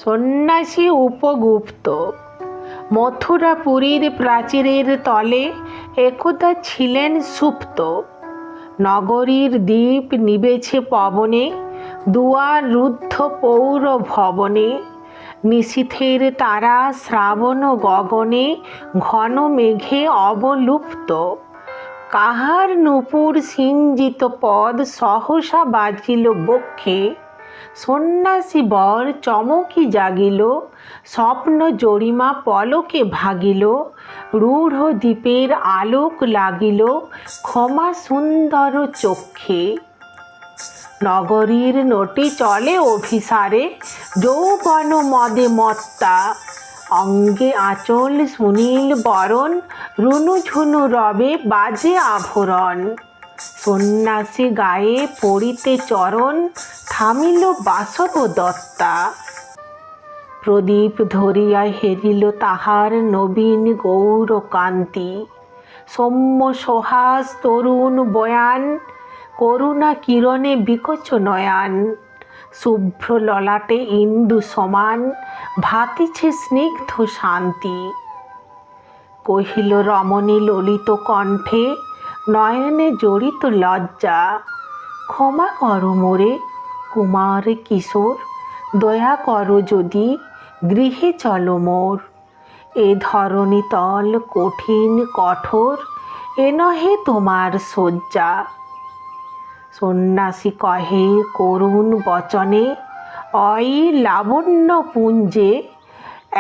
সন্ন্যাসী উপগুপ্ত। মথুরাপুরীর প্রাচীরের তলে একদা ছিলেন সুপ্ত। নগরীর দ্বীপ নিবেছে পবনে, দুয়ার রুদ্ধ পৌর ভবনে। নিশীথের তারা শ্রাবণ গগনে, ঘন মেঘে অবলুপ্ত। কাহার নূপুর সিঞ্জিত পদ সহসা বাজিল বক্ষে। সন্ন্যাসী বর চমকি জাগিল, স্বপ্ন জরিমা পলকে ভাগিল। রূঢ় দ্বীপের আলোক লাগিল, ক্ষমা সুন্দর চক্ষে। নগরীর নোটে চলে অভিসারে, যৌবন মদে মত্তা। অঙ্গে আঁচল সুনীল বরণ, রুনু ঝুনু রবে বাজে আভরণ। সন্ন্যাসী গায়ে পড়িতে চরণ, থামিল বাসব দত্তা। প্রদীপ ধরিয়া হেরিল তাহার নবীন গৌর কান্তি। সৌম্য সোহাস তরুণ বয়ান, করুণা কিরণে বিকচ নয়ান। শুভ্র ললাটে ইন্দু সমান, ভাতিছে স্নিগ্ধ শান্তি। কহিল রমণী ললিত কণ্ঠে, নয়নে জড়িত লজ্জা। ক্ষমা করো মোরে কুমার কিশোর, দয়া করো যদি গৃহে চলো মোর। এ ধরণী তল কঠিন কঠোর, এ নহে তোমার শয্যা। সন্ন্যাসী কহে করুণ বচনে, অয়ি লাবণ্য পুঞ্জে।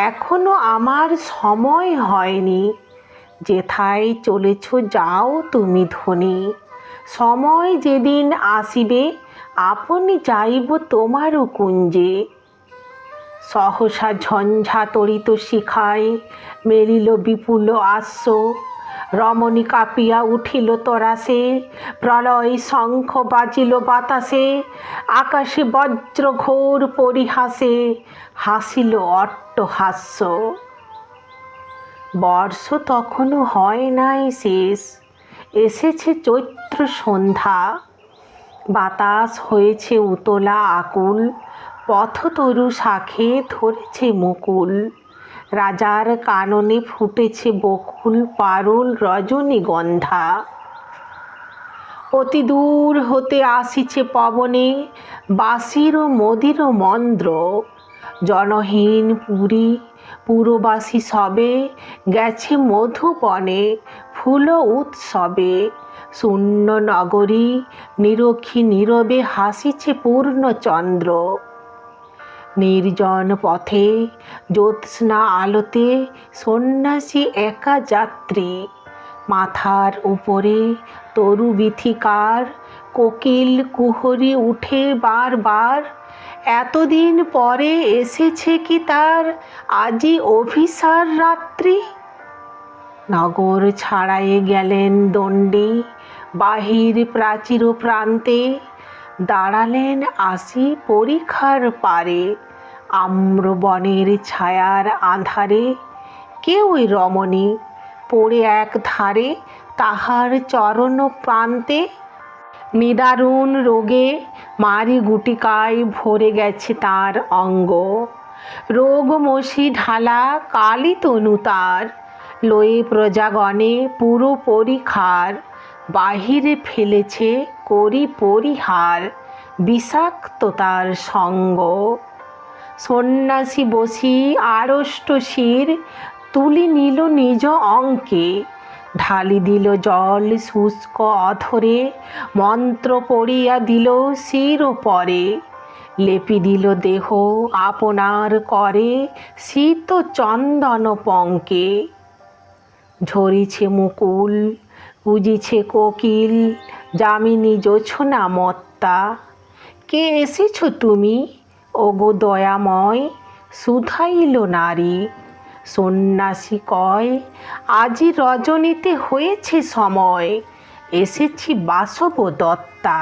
এখনো আমার সময় হয়নি, যেথায় চলেছ যাও তুমি ধনী। সময় যেদিন আসিবে, আপনি যাইব তোমারও কুঞ্জে। সহসা ঝঞ্ঝা তরিত শিখায়, মেলিল বিপুল আস্য। রমণী কাঁপিয়া উঠিল তরাসে, প্রলয় শঙ্খ বাজিল বাতাসে। আকাশে বজ্র ঘোর পরিহাসে, হাসিল অট্টহাস্য। বর্ষ তখনও হয় নাই শেষ, এসেছে চৈত্র সন্ধ্যা। বাতাস হয়েছে উতলা আকুল, পথতরু শাখে ধরেছে মুকুল। রাজার কাননে ফুটেছে বকুল, পারুল রজনীগন্ধা। অতি দূর হতে আসিছে পবনে, বাঁশির মদির মন্দ্র। জনহীন পুরী পুরবাসী সবে, গেছে মধুবনে ফুল উৎসবে। শূন্য নগরী নিরক্ষী নীরবে, হাসিছে পূর্ণচন্দ্র। নির্জন পথে জ্যোৎস্না আলোতে, সন্ন্যাসী একা যাত্রী। মাথার উপরে তরু বিথিকার, কোকিল কুহরি উঠে বারবার। এতদিন পরে এসেছে কি তার, আজি অভিসার রাত্রি। নগর ছাড়ায়ে গেলেন দণ্ডী, বাহির প্রাচীর প্রান্তে। দাঁড়ালেন আসি পরিখার পারে, আম্রবনের ছায়ার আঁধারে। কেউই রমণী পড়ে এক ধারে, তাহার চরণ প্রান্তে। নিদারুণ রোগে মারি গুটিকায়, ভরে গেছে তার অঙ্গ। রোগমসি ঢালা কালী তনু তার, লয়ে প্রজাগণে পুরো পরিখার। বাহিরে ফেলেছে করি পরিহার, বিষাক্ত তার সঙ্গ। সন্ন্যাসী বসি আড়ষ্ট শির, তুলি নিল নিজ অঙ্কে। ঢালি দিল জল শুষ্ক অধরে, মন্ত্র পড়িয়া দিল শির পরে। লেপি দিল দেহ আপনার করে, শীত চন্দন পঙ্কে। ঝরিছে মুকুল কুজিছে কোকিল, যামিনী জোছনা মত্তা। কে এসেছ তুমি ওগো দয়াময়, শুধাইল নারী। সন্ন্যাসী কয়, আজি রজনীতে হয়েছে সময়, এসেছি বাসব দত্তা।